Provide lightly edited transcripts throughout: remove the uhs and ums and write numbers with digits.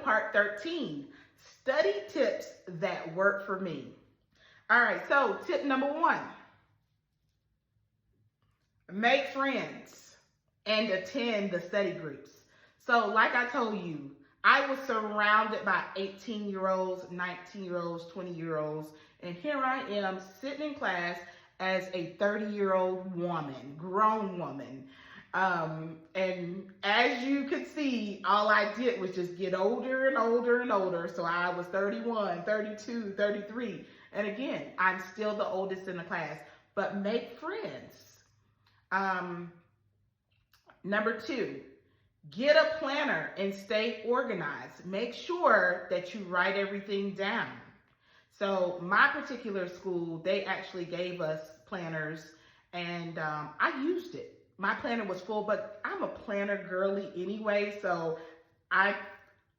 part 13, study tips that work for me. All right, so tip number 1, make friends and attend the study groups. So like I told you, I was surrounded by 18-year-olds, 19-year-olds, 20-year-olds, and here I am sitting in class as a 30-year-old woman, grown woman. And as you could see, all I did was just get older and older and older. So I was 31, 32, 33. And again, I'm still the oldest in the class, but make friends. Number 2, get a planner and stay organized. Make sure that you write everything down. So my particular school, they actually gave us planners, and I used it. My planner was full, but I'm a planner girly anyway, so I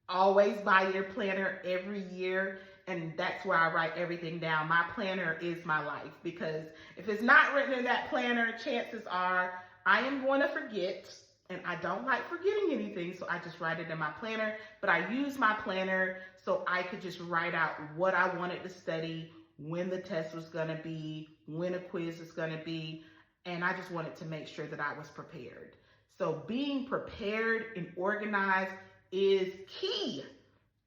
always buy your planner every year, and that's where I write everything down. My planner is my life, because if it's not written in that planner, chances are I am going to forget, and I don't like forgetting anything, so I just write it in my planner. But I use my planner so I could just write out what I wanted to study, when the test was going to be, when a quiz is going to be, and I just wanted to make sure that I was prepared. So being prepared and organized is key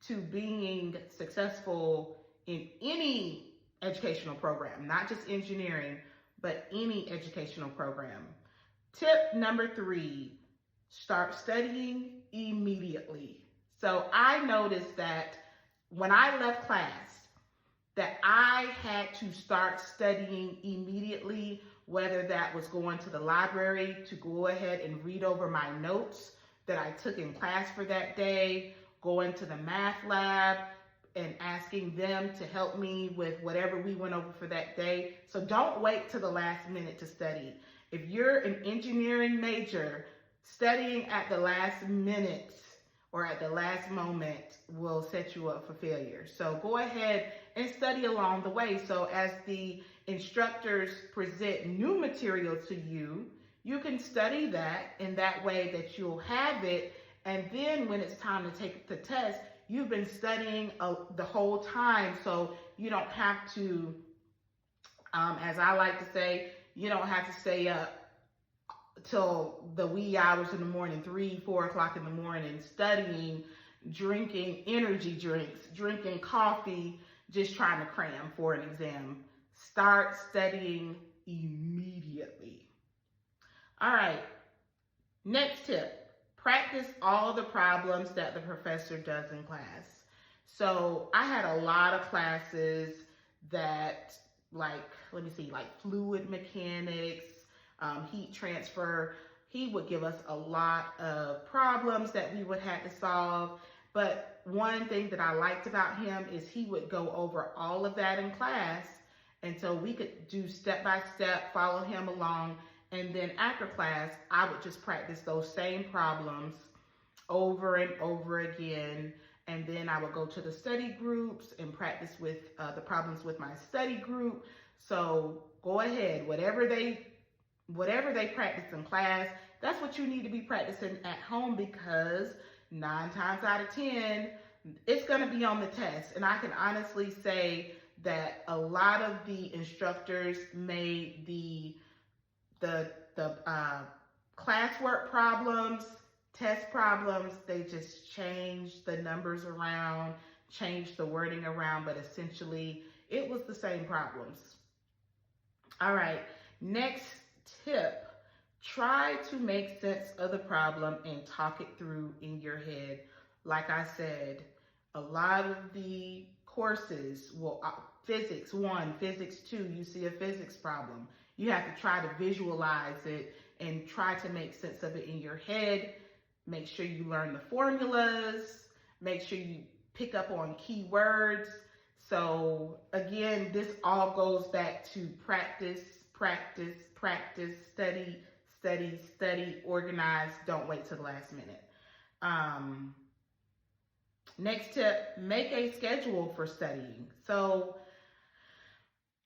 to being successful in any educational program, not just engineering, but any educational program. Tip number 3, start studying immediately. So I noticed that when I left class, that I had to start studying immediately, whether that was going to the library to go ahead and read over my notes that I took in class for that day, going to the math lab and asking them to help me with whatever we went over for that day. So don't wait till the last minute to study. If you're an engineering major, studying at the last minute or at the last moment will set you up for failure. So go ahead and study along the way. So as the instructors present new material to you, you can study that in that way that you'll have it. And then when it's time to take the test, you've been studying the whole time. So you don't have to, as I like to say, you don't have to stay up till the wee hours in the morning, 3, 4 o'clock in the morning, studying, drinking energy drinks, drinking coffee, just trying to cram for an exam. Start studying immediately. All right, next tip, practice all the problems that the professor does in class. So I had a lot of classes that like fluid mechanics, heat transfer. He would give us a lot of problems that we would have to solve. But one thing that I liked about him is he would go over all of that in class. And so we could do step by step, follow him along. And then after class, I would just practice those same problems over and over again. And then I would go to the study groups and practice with the problems with my study group. So go ahead, whatever they practice in class, that's what you need to be practicing at home, because 9 times out of 10, it's going to be on the test. And I can honestly say that a lot of the instructors made the classwork problems, test problems, they just changed the numbers around, changed the wording around, but essentially it was the same problems. All right, next tip, try to make sense of the problem and talk it through in your head. Like I said, a lot of the courses will, physics 1, physics 2, you see a physics problem. You have to try to visualize it and try to make sense of it in your head. Make sure you learn the formulas. Make sure you pick up on key words. So again, this all goes back to practice, practice, practice, study, study, study, organize. Don't wait till the last minute. Next tip, make a schedule for studying. So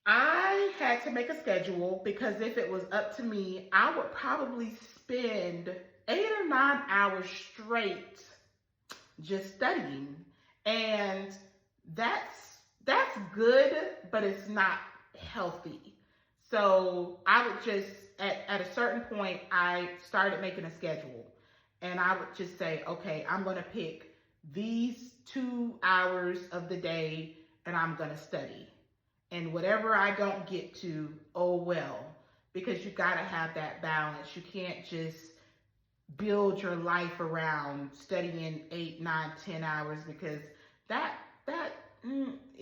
I had to make a schedule because if it was up to me, I would probably spend 8 or 9 hours straight just studying. And that's good, but it's not healthy. So I would just at a certain point I started making a schedule, and I would just say, okay, I'm going to pick these 2 hours of the day and I'm going to study. And whatever I don't get to, oh well, because you got to have that balance. You can't just build your life around studying 8, 9, 10 hours, because that that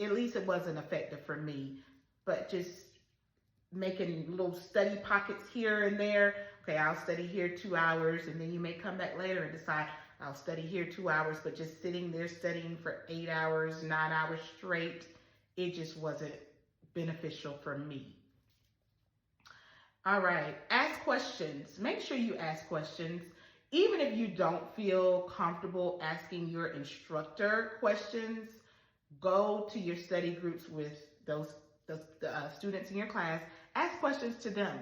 at least it wasn't effective for me. But just making little study pockets here and there. Okay, I'll study here 2 hours, and then you may come back later and decide I'll study here 2 hours, but just sitting there studying for 8 hours, 9 hours straight, it just wasn't beneficial for me. All right, ask questions. Make sure you ask questions. Even if you don't feel comfortable asking your instructor questions, go to your study groups with those students in your class. Ask questions to them,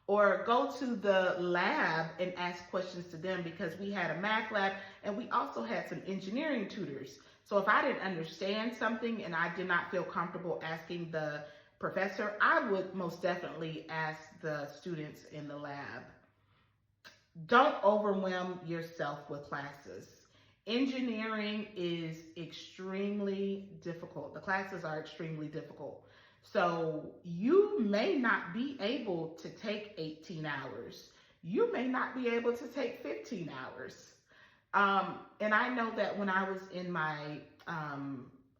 or go to the lab and ask questions to them, because we had a math lab and we also had some engineering tutors. So if I didn't understand something and I did not feel comfortable asking the professor, I would most definitely ask the students in the lab. Don't overwhelm yourself with classes. Engineering is extremely difficult. The classes are extremely difficult. So you may not be able to take 18 hours. You may not be able to take 15 hours. And I know that when I was in my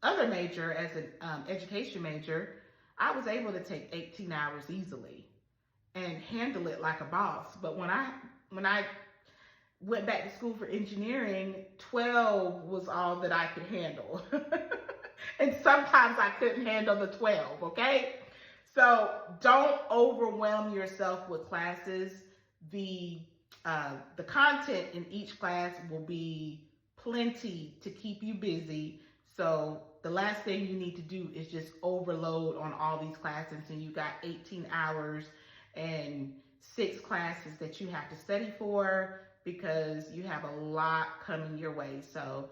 other major as an education major, I was able to take 18 hours easily and handle it like a boss. But when I went back to school for engineering, 12 was all that I could handle. And sometimes I couldn't handle the 12, okay? So don't overwhelm yourself with classes. The content in each class will be plenty to keep you busy. So the last thing you need to do is just overload on all these classes, and you got 18 hours and 6 classes that you have to study for, because you have a lot coming your way. So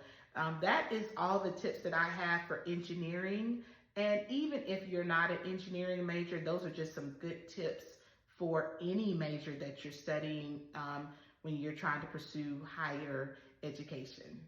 that is all the tips that I have for engineering. And even if you're not an engineering major, those are just some good tips for any major that you're studying when you're trying to pursue higher education.